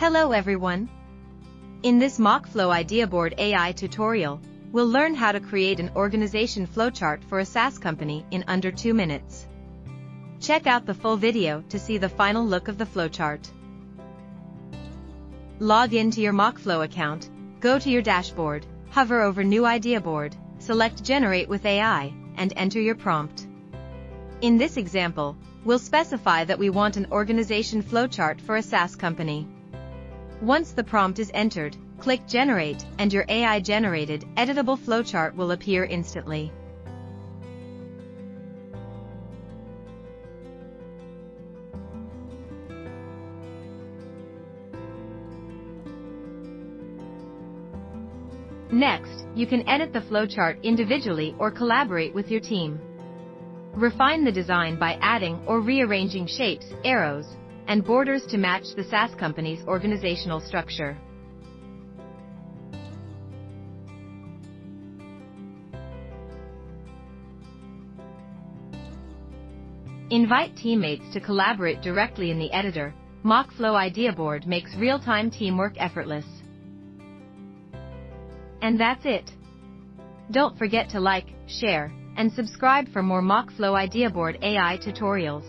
Hello everyone! In this MockFlow IdeaBoard AI tutorial, we'll learn how to create an organization flowchart for a SaaS company in under 2 minutes. Check out the full video to see the final look of the flowchart. Log in to your MockFlow account, go to your dashboard, hover over New IdeaBoard, select Generate with AI, and enter your prompt. In this example, we'll specify that we want an organization flowchart for a SaaS company. Once the prompt is entered, click Generate, and your AI-generated, editable flowchart will appear instantly. Next, you can edit the flowchart individually or collaborate with your team. Refine the design by adding or rearranging shapes, arrows, and borders to match the SaaS company's organizational structure. Invite teammates to collaborate directly in the editor. MockFlow IdeaBoard makes real-time teamwork effortless. And that's it. Don't forget to like, share, and subscribe for more MockFlow IdeaBoard AI tutorials.